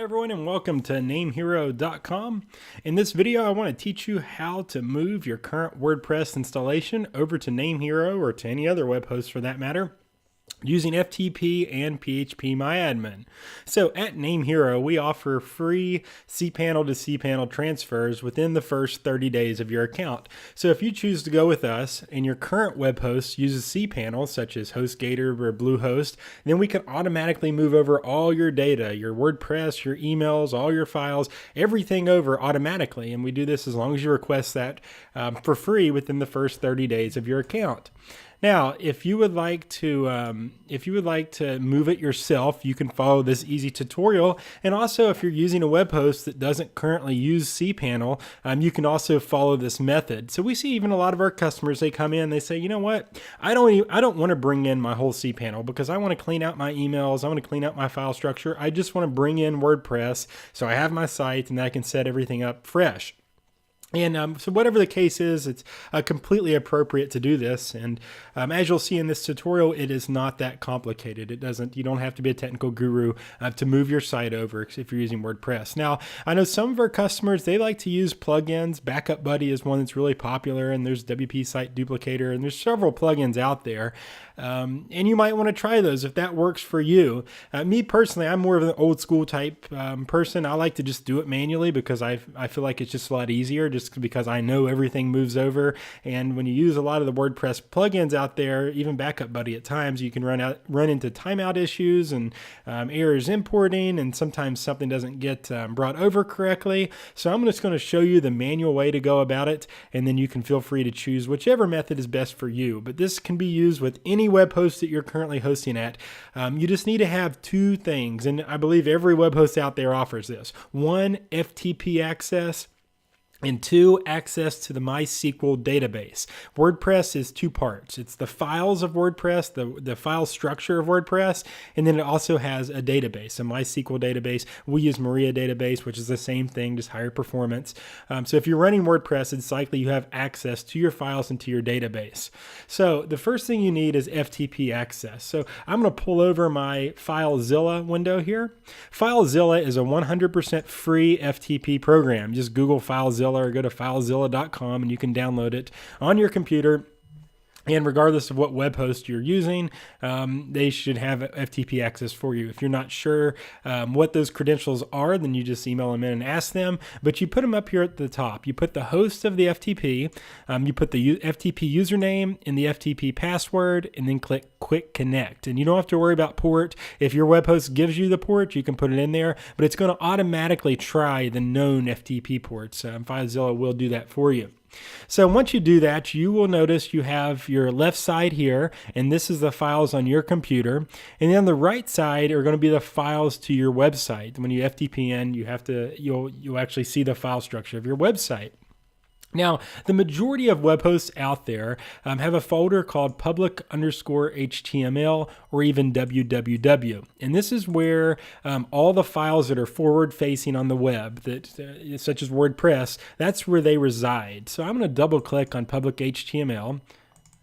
everyone, and welcome to NameHero.com. In this video, I want to teach you how to move your current WordPress installation over to NameHero or to any other web host for that matter, using FTP and PHPMyAdmin. So at NameHero, we offer free cPanel to cPanel transfers within the first 30 days of your account. So if you choose to go with us and your current web host uses cPanel, such as HostGator or Bluehost, then we can automatically move over all your data, your WordPress, your emails, all your files, everything over automatically. And we do this as long as you request that for free within the first 30 days of your account. Now, if you would like to move it yourself, you can follow this easy tutorial. And also, if you're using a web host that doesn't currently use cPanel, you can also follow this method. So we see even a lot of our customers, they come in, they say, you know what, I don't want to bring in my whole cPanel because I want to clean out my emails, I want to clean out my file structure. I just want to bring in WordPress so I have my site and I can set everything up fresh. And so whatever the case is, it's completely appropriate to do this. And as you'll see in this tutorial, it is not that complicated. You don't have to be a technical guru to move your site over if you're using WordPress. Now, I know some of our customers, they like to use plugins. Backup Buddy is one that's really popular, and there's WP Site Duplicator, and there's several plugins out there. And you might want to try those if that works for you. Me personally, I'm more of an old school type person. I like to just do it manually because I feel like it's just a lot easier, just because I know everything moves over. And when you use a lot of the WordPress plugins out there, even Backup Buddy at times, you can run into timeout issues and errors importing, and sometimes something doesn't get brought over correctly. So I'm just going to show you the manual way to go about it, and then you can feel free to choose whichever method is best for you. But this can be used with any web host that you're currently hosting at. You just need to have two things, and I believe every web host out there offers this. One, FTP access, and two, access to the MySQL database. WordPress is two parts. It's the files of WordPress, the file structure of WordPress, and then it also has a database, a MySQL database. We use Maria database, which is the same thing, just higher performance. So if you're running WordPress, it's likely you have access to your files and to your database. So the first thing you need is FTP access. So I'm going to pull over my FileZilla window here. FileZilla is a 100% free FTP program. Just Google FileZilla or go to filezilla.com and you can download it on your computer. And regardless of what web host you're using, they should have FTP access for you. If you're not sure what those credentials are, then you just email them in and ask them. But you put them up here at the top. You put the host of the FTP, you put the FTP username and the FTP password, and then click Quick Connect. And you don't have to worry about port. If your web host gives you the port, you can put it in there, but it's going to automatically try the known FTP ports. FileZilla will do that for you. So once you do that, you will notice you have your left side here, and this is the files on your computer. And then on the right side are going to be the files to your website. When you FTP in, you'll actually see the file structure of your website. Now, the majority of web hosts out there have a folder called public_HTML or even www. And this is where all the files that are forward-facing on the web, such as WordPress, that's where they reside. So I'm going to double-click on public HTML.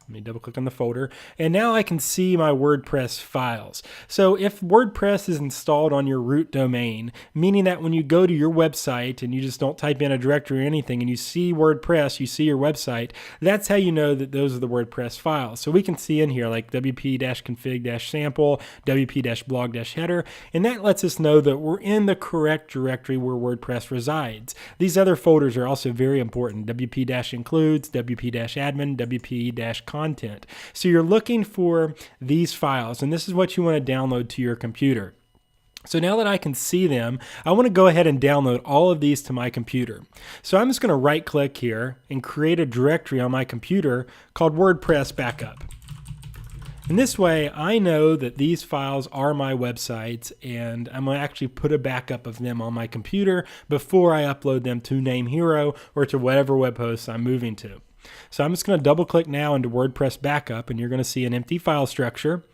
Let me double click on the folder, and now I can see my WordPress files. So if WordPress is installed on your root domain, meaning that when you go to your website and you just don't type in a directory or anything and you see WordPress, you see your website, that's how you know that those are the WordPress files. So we can see in here like wp-config-sample, wp-blog-header, and that lets us know that we're in the correct directory where WordPress resides. These other folders are also very important. wp-includes, wp-admin, wp-content. So you're looking for these files, and this is what you want to download to your computer. So now that I can see them, I want to go ahead and download all of these to my computer. So I'm just going to right click here and create a directory on my computer called WordPress Backup. And this way, I know that these files are my websites, and I'm going to actually put a backup of them on my computer before I upload them to NameHero or to whatever web host I'm moving to. So I'm just going to double click now into WordPress Backup, and you're going to see an empty file structure.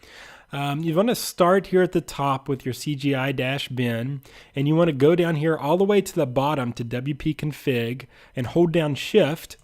You want to start here at the top with your CGI-bin, and you want to go down here all the way to the bottom to WP config and hold down Shift,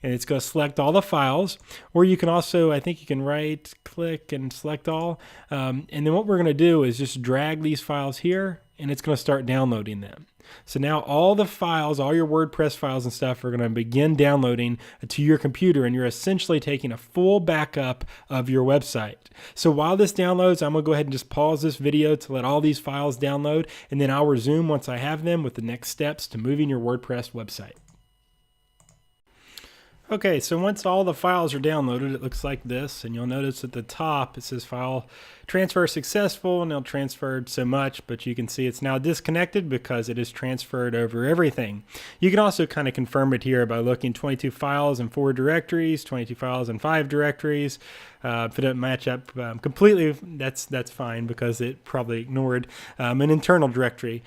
and it's going to select all the files. Or you can also, I think you can right click and select all. And then what we're going to do is just drag these files here and it's going to start downloading them. So now all the files, all your WordPress files and stuff are going to begin downloading to your computer, and you're essentially taking a full backup of your website. So while this downloads, I'm going to go ahead and just pause this video to let all these files download, and then I'll resume once I have them with the next steps to moving your WordPress website. Okay, so once all the files are downloaded, it looks like this, and you'll notice at the top it says file transfer successful, and it'll transferred so much, but you can see it's now disconnected because it is transferred over everything. You can also kind of confirm it here by looking 22 files and 4 directories, 22 files and 5 directories. If it doesn't match up completely, that's fine because it probably ignored an internal directory,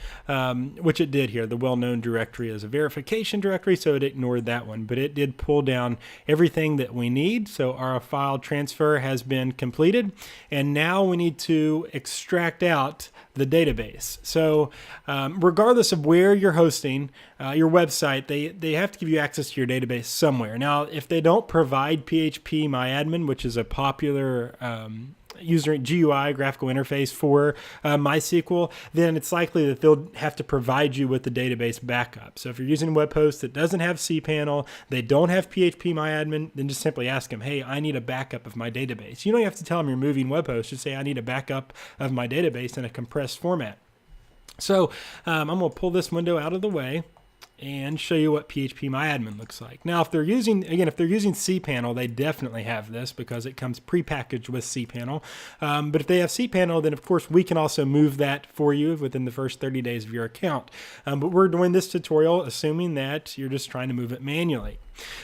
which it did here. The well-known directory is a verification directory, so it ignored that one, but it did pull down everything that we need. So our file transfer has been completed, and now we need to extract out the database. So regardless of where you're hosting your website, they have to give you access to your database somewhere. Now, if they don't provide PHP-MyAdmin, which is a popular user GUI, graphical interface for MySQL, then it's likely that they'll have to provide you with the database backup. So if you're using a web host that doesn't have cPanel, they don't have PHP-MyAdmin, then just simply ask them, hey, I need a backup of my database. You don't have to tell them you're moving web hosts. Just say, I need a backup of my database in a compressed format. So I'm going to pull this window out of the way and show you what PHP-MyAdmin looks like. Now, if they're using cPanel, they definitely have this because it comes prepackaged with cPanel. But if they have cPanel, then of course we can also move that for you within the first 30 days of your account. But we're doing this tutorial assuming that you're just trying to move it manually.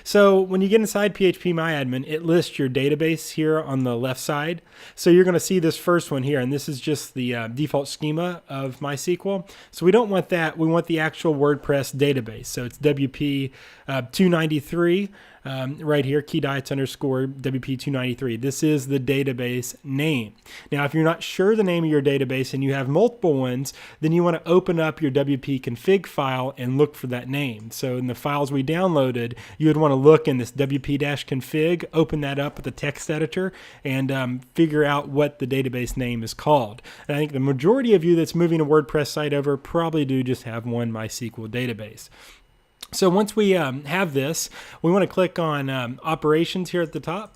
So when you get inside PHP-MyAdmin, it lists your database here on the left side. So you're going to see this first one here, and this is just the default schema of MySQL. So we don't want that. We want the actual WordPress database. So it's WP 293 right here, key diets underscore WP 293. This is the database name. Now, if you're not sure the name of your database and you have multiple ones, then you want to open up your WP config file and look for that name. So in the files we downloaded, you would want to look in this WP-config, open that up with the text editor, and figure out what the database name is called. And I think the majority of you that's moving a WordPress site over probably do just have one MySQL database. So once we have this, we want to click on operations here at the top.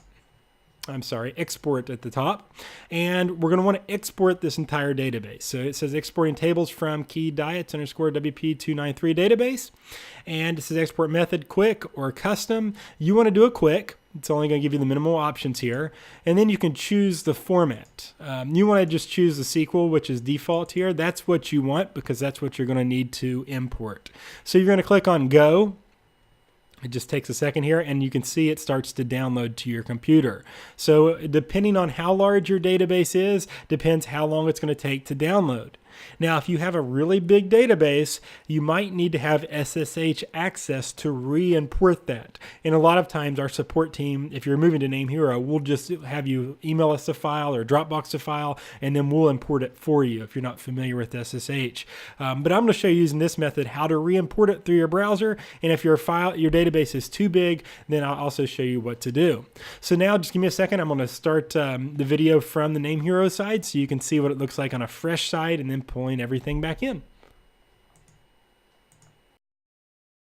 Export at the top. And we're going to want to export this entire database. So it says exporting tables from key diets underscore WP 293 database. And it says export method quick or custom. You want to do a quick. It's only going to give you the minimal options here. And then you can choose the format. You want to just choose the SQL, which is default here. That's what you want because that's what you're going to need to import. So you're going to click on Go. It just takes a second here, and you can see it starts to download to your computer. So depending on how large your database is, depends how long it's going to take to download. Now, if you have a really big database, you might need to have SSH access to re-import that. And a lot of times our support team, if you're moving to NameHero, we'll just have you email us a file or Dropbox a file, and then we'll import it for you if you're not familiar with SSH. But I'm going to show you using this method how to re-import it through your browser. And if your database is too big, then I'll also show you what to do. So now just give me a second. I'm going to start the video from the NameHero side so you can see what it looks like on a fresh side and then pulling everything back in.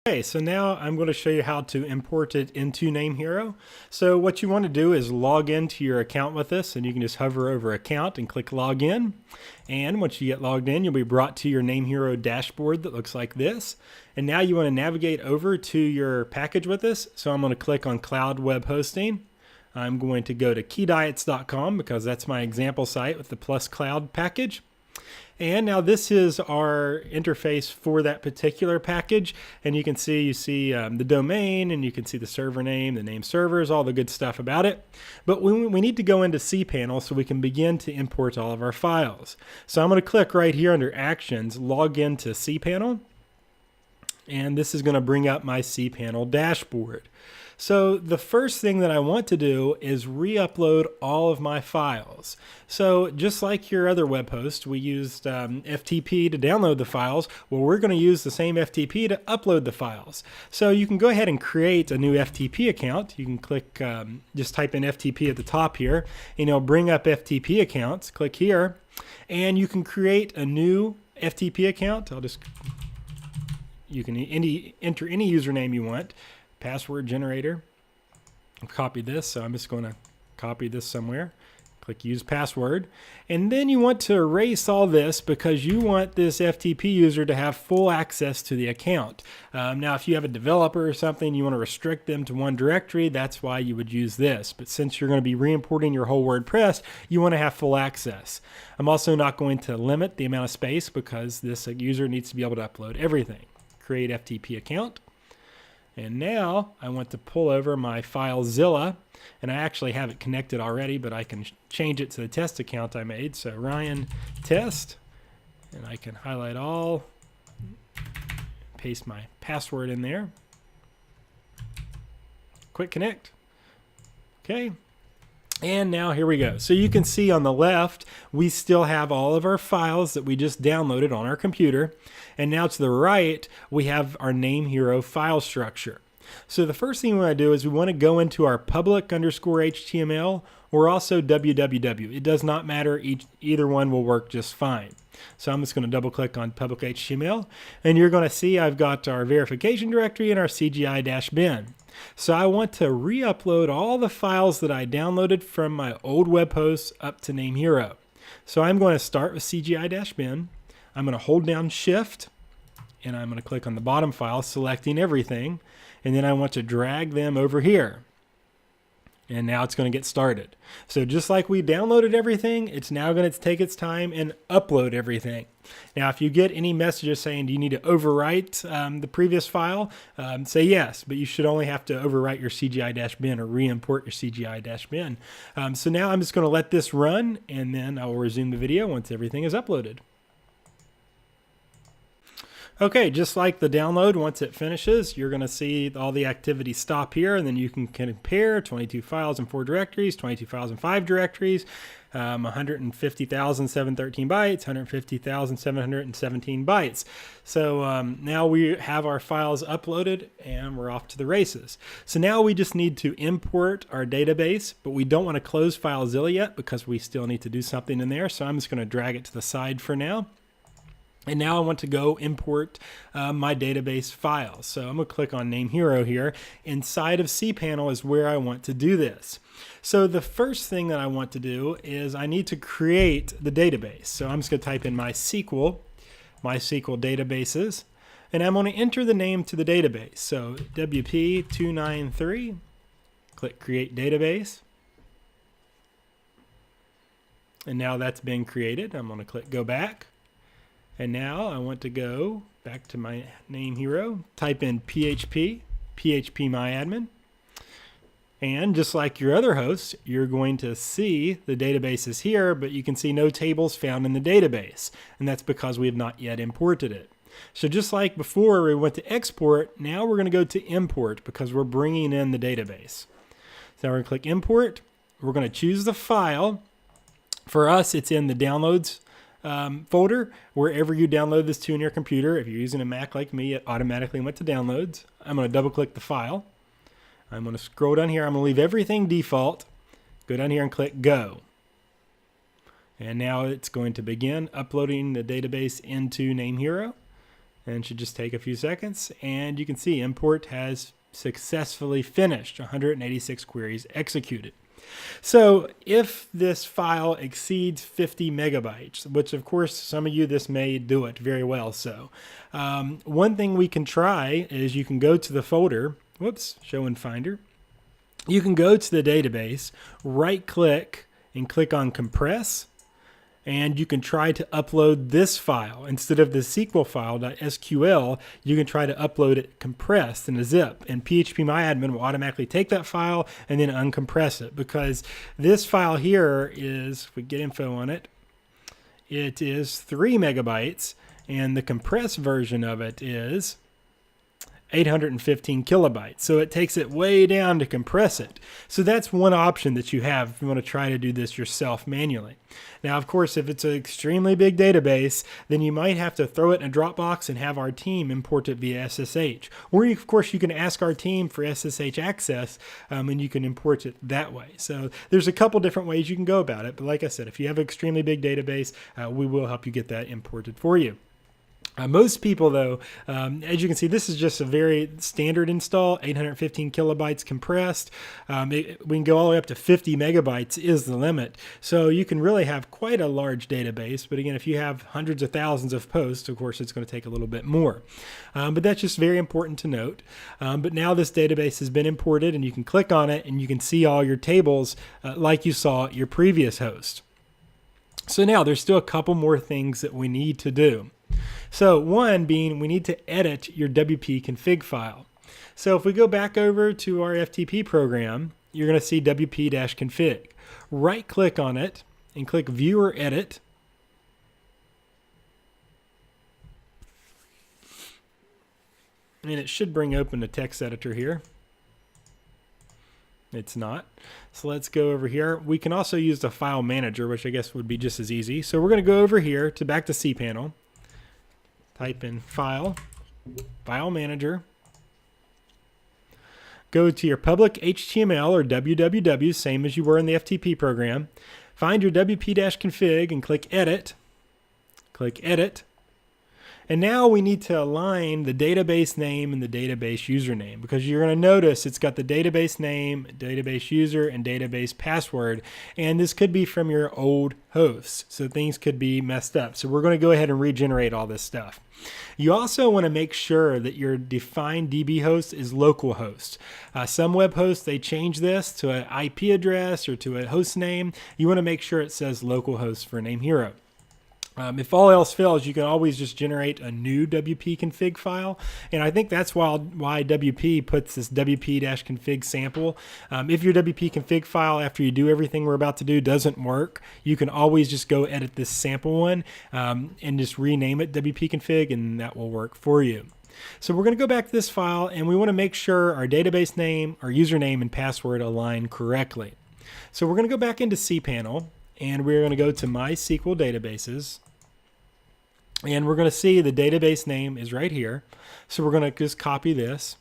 Okay, so now I'm going to show you how to import it into NameHero. So what you want to do is log into your account with this, and you can just hover over account and click login. And once you get logged in, you'll be brought to your NameHero dashboard that looks like this. And now you want to navigate over to your package with this. So I'm going to click on Cloud Web Hosting. I'm going to go to keydiets.com because that's my example site with the Plus Cloud package. And now this is our interface for that particular package. And you see the domain, and you can see the server name, the name servers, all the good stuff about it. But we need to go into cPanel so we can begin to import all of our files. So I'm going to click right here under Actions, log into cPanel. And this is going to bring up my cPanel dashboard. So the first thing that I want to do is re-upload all of my files. So just like your other web host, we used FTP to download the files. Well, we're going to use the same FTP to upload the files. So you can go ahead and create a new FTP account. You can click, just type in FTP at the top here, and it'll bring up FTP accounts. Click here, and you can create a new FTP account, you can enter any username you want. Password generator. I'll copy this, so I'm just going to copy this somewhere. Click use password. And then you want to erase all this because you want this FTP user to have full access to the account. Now, if you have a developer or something, you want to restrict them to one directory, that's why you would use this. But since you're going to be re-importing your whole WordPress, you want to have full access. I'm also not going to limit the amount of space because this user needs to be able to upload everything. Create FTP account. And now I want to pull over my FileZilla, and I actually have it connected already, but I can change it to the test account I made. So Ryan test, and I can highlight all, paste my password in there. Quick connect. Okay. And now here we go. So you can see on the left, we still have all of our files that we just downloaded on our computer. And now to the right, we have our NameHero file structure. So the first thing we want to do is we want to go into our public_HTML or also www. It does not matter. Either one will work just fine. So I'm just going to double click on public HTML, and you're going to see I've got our verification directory and our CGI-bin. So I want to re-upload all the files that I downloaded from my old web hosts up to NameHero. So I'm going to start with CGI-bin. I'm going to hold down Shift, and I'm going to click on the bottom file, selecting everything, and then I want to drag them over here. And now it's going to get started. So just like we downloaded everything, it's now going to take its time and upload everything. Now, if you get any messages saying, do you need to overwrite the previous file? Say yes, but you should only have to overwrite your CGI-bin or re-import your CGI-bin. So now I'm just going to let this run, and then I will resume the video once everything is uploaded. Okay, just like the download, once it finishes, you're going to see all the activity stop here, and then you can compare 22 files and 4 directories, 22 files and 5 directories, 150,713 bytes, 150,717 bytes. So now we have our files uploaded, and we're off to the races. So now we just need to import our database, but we don't want to close FileZilla yet because we still need to do something in there. So I'm just going to drag it to the side for now. And now I want to go import my database files. So I'm going to click on NameHero here. Inside of cPanel is where I want to do this. So the first thing that I want to do is I need to create the database. So I'm just going to type in MySQL databases, and I'm going to enter the name to the database. So WP293, click Create Database. And now that's been created. I'm going to click Go Back. And now I want to go back to my NameHero, type in phpMyAdmin. And just like your other hosts, you're going to see the database is here, but you can see no tables found in the database. And that's because we have not yet imported it. So just like before we went to export, now we're going to go to import because we're bringing in the database. So we're going to click import. We're going to choose the file. For us, it's in the downloads folder, wherever you download this to in your computer. If you're using a Mac like me, it automatically went to downloads. I'm going to double click the file. I'm going to scroll down here. I'm going to leave everything default. Go down here and click Go. And now it's going to begin uploading the database into NameHero. And it should just take a few seconds. And you can see import has successfully finished. 186 queries executed. So if this file exceeds 50 megabytes, which of course some of you, this may do it very well. So one thing we can try is you can go to the folder, show in Finder. You can go to the database, right click and click on compress. And you can try to upload this file. Instead of the SQL file, .sql, you can try to upload it compressed in a zip. And phpMyAdmin will automatically take that file and then uncompress it. Because this file here is, if we get info on it, it is 3 megabytes. And the compressed version of it is 815 kilobytes. So it takes it way down to compress it. So that's one option that you have if you want to try to do this yourself manually. Now, of course, if it's an extremely big database, then you might have to throw it in a Dropbox and have our team import it via SSH. Or, of course, you can ask our team for SSH access, and you can import it that way. So there's a couple different ways you can go about it. But like I said, if you have an extremely big database, we will help you get that imported for you. Most people, though, as you can see, this is just a very standard install, 815 kilobytes compressed. We can go all the way up to 50 megabytes is the limit. So you can really have quite a large database. But again, if you have hundreds of thousands of posts, of course, it's going to take a little bit more. But that's just very important to note. But now this database has been imported, and you can click on it, and you can see all your tables like you saw at your previous host. So now there's still a couple more things that we need to do. So one being we need to edit your WP config file. So if we go back over to our FTP program, you're going to see WP-config. Right click on it and click View or Edit. And it should bring open the text editor here. It's not. So let's go over here. We can also use the file manager, which I guess would be just as easy. So we're going to go over here to back to cPanel. Type in File, File Manager. Go to your public HTML or www, same as you were in the FTP program. Find your WP-config and click Edit. Click Edit. And now we need to align the database name and the database username, because you're going to notice it's got the database name, database user, and database password. And this could be from your old hosts, so things could be messed up. So we're going to go ahead and regenerate all this stuff. You also want to make sure that your defined DB host is localhost. Some web hosts, they change this to an IP address or to a host name. You want to make sure it says localhost for NameHero. If all else fails, you can always just generate a new WP config file. And I think that's why WP puts this WP-config sample. If your WP config file, after you do everything we're about to do, doesn't work, you can always just go edit this sample one and just rename it WP config, and that will work for you. So we're going to go back to this file, and we want to make sure our database name, our username, and password align correctly. So we're going to go back into cPanel, and we're going to go to MySQL Databases. And we're going to see the database name is right here. So we're going to just copy this.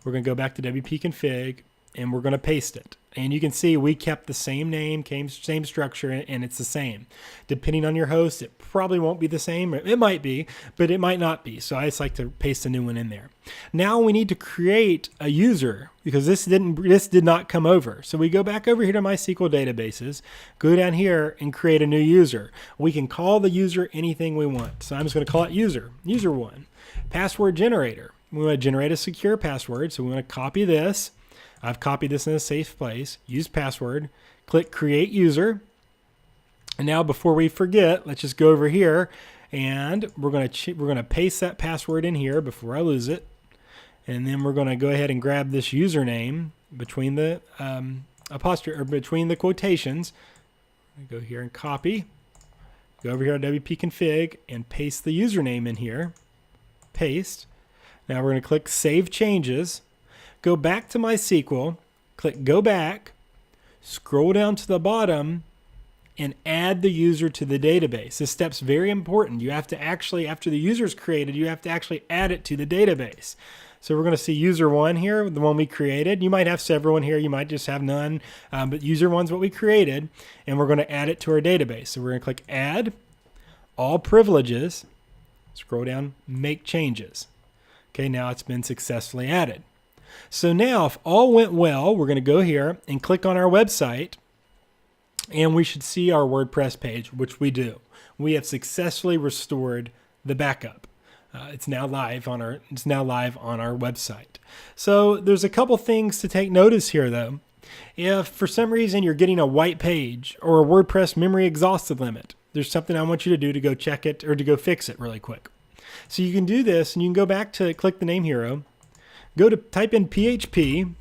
We're going to go back to WP config, and we're going to paste it. And you can see we kept the same name, same structure, and it's the same. Depending on your host, it probably won't be the same. It might be, but it might not be. So I just like to paste a new one in there. Now we need to create a user, because this did not come over. So we go back over here to MySQL Databases, go down here and create a new user. We can call the user anything we want. So I'm just going to call it user1. Password generator. We want to generate a secure password. So we want to copy this. I've copied this in a safe place. Use password. Click Create User. And now before we forget, let's just go over here, and we're going to paste that password in here before I lose it. And then we're going to go ahead and grab this username between the apostrophe, or between the quotations. Go here and copy. Go over here to WP config and paste the username in here. Paste. Now we're going to click Save Changes. Go back to MySQL. Click Go Back. Scroll down to the bottom and add the user to the database. This step's very important. You have to actually, after the user is created, you have to actually add it to the database. So we're going to see user1 here, the one we created. You might have several in here. You might just have none. But user1's what we created, and we're going to add it to our database. So we're going to click Add, All Privileges, scroll down, Make Changes. Okay, now it's been successfully added. So now, if all went well, we're going to go here and click on our website, and we should see our WordPress page, which we do. We have successfully restored the backup. It's now live on our website. So there's a couple things to take notice here, though. If for some reason you're getting a white page or a WordPress memory exhausted limit, there's something I want you to do to go check it or to go fix it really quick. So you can do this, and you can go back to click the NameHero, go to type in PHP,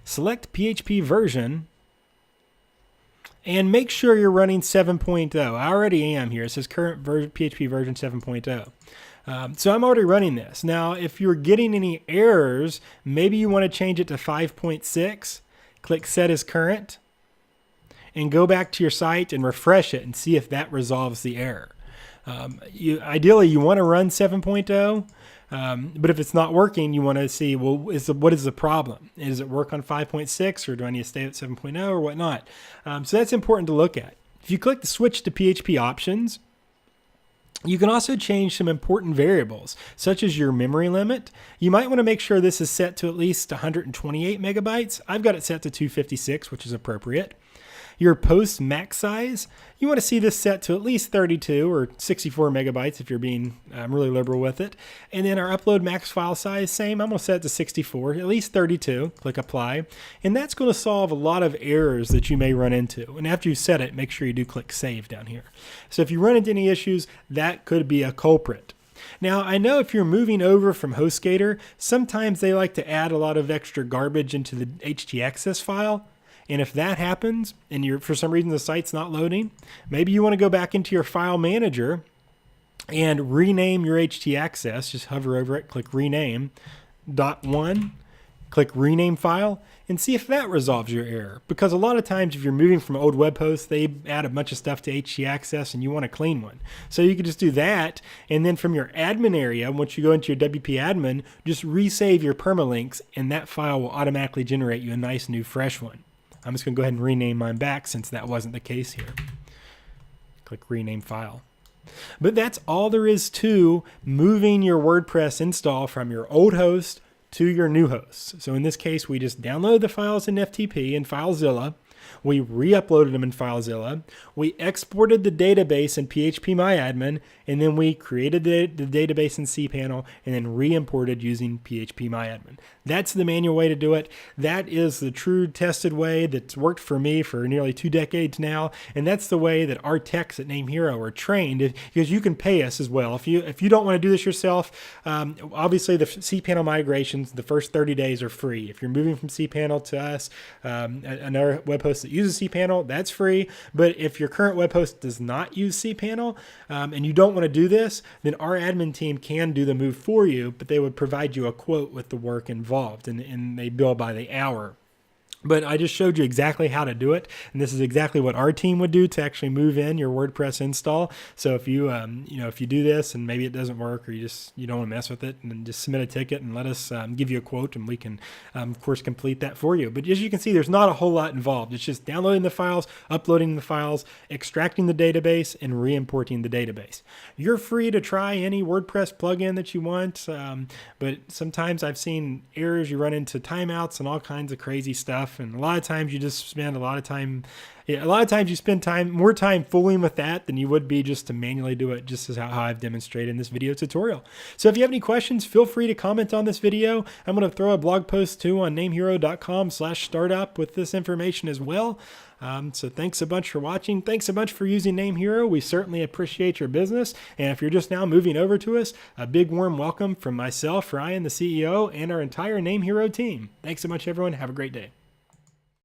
select PHP version, and make sure you're running 7.0. I already am here. It says current PHP version 7.0. So I'm already running this. Now, if you're getting any errors, maybe you want to change it to 5.6. Click Set as Current, and go back to your site and refresh it and see if that resolves the error. Ideally, you want to run 7.0. But if it's not working, you want to see, well, what is the problem? Does it work on 5.6, or do I need to stay at 7.0 or whatnot? So that's important to look at. If you click the Switch to PHP Options, You can also change some important variables, such as your memory limit. You might want to make sure this is set to at least 128 megabytes. I've got it set to 256, which is appropriate. Your post max size, you want to see this set to at least 32 or 64 megabytes if you're being really liberal with it. And then our upload max file size, same. I'm going to set it to 64, at least 32. Click apply. And that's going to solve a lot of errors that you may run into. And after you set it, make sure you do click save down here. So if you run into any issues, that could be a culprit. Now, I know if you're moving over from HostGator, sometimes they like to add a lot of extra garbage into the FTP Access file. And if that happens and for some reason the site's not loading, maybe you want to go back into your file manager and rename your FTP Access. Just hover over it, click rename, .1, click rename file, and see if that resolves your error. Because a lot of times if you're moving from old web hosts, they add a bunch of stuff to FTP Access and you want a clean one. So you could just do that, and then from your admin area, once you go into your WP admin, just resave your permalinks and that file will automatically generate you a nice new fresh one. I'm just going to go ahead and rename mine back since that wasn't the case here. Click rename file. But that's all there is to moving your WordPress install from your old host to your new host. So in this case, we just downloaded the files in FTP in FileZilla. We re-uploaded them in FileZilla. We exported the database in PHPMyAdmin, and then we created the database in cPanel and then re-imported using PHPMyAdmin. That's the manual way to do it. That is the true tested way that's worked for me for nearly 2 decades now, and that's the way that our techs at NameHero are trained, because you can pay us as well. If you don't want to do this yourself, obviously the cPanel migrations, the first 30 days are free. If you're moving from cPanel to us, another web host that uses cPanel, that's free. But if your current web host does not use cPanel and you don't want to do this, then our admin team can do the move for you, but they would provide you a quote with the work involved, and they bill by the hour. But I just showed you exactly how to do it, and this is exactly what our team would do to actually move in your WordPress install. So if you if you do this and maybe it doesn't work, or you don't want to mess with it, and then just submit a ticket and let us give you a quote, and we can of course complete that for you. But as you can see, there's not a whole lot involved. It's just downloading the files, uploading the files, extracting the database, and re-importing the database. You're free to try any WordPress plugin that you want, but sometimes I've seen errors. You run into timeouts and all kinds of crazy stuff. And a lot of times you just spend you spend more time fooling with that than you would be just to manually do it, just as how I've demonstrated in this video tutorial. So if you have any questions, feel free to comment on this video. I'm going to throw a blog post too on namehero.com/startup with this information as well. So thanks a bunch for watching. Thanks a bunch for using NameHero. We certainly appreciate your business. And if you're just now moving over to us, a big warm welcome from myself, Ryan, the CEO, and our entire NameHero team. Thanks so much, everyone. Have a great day.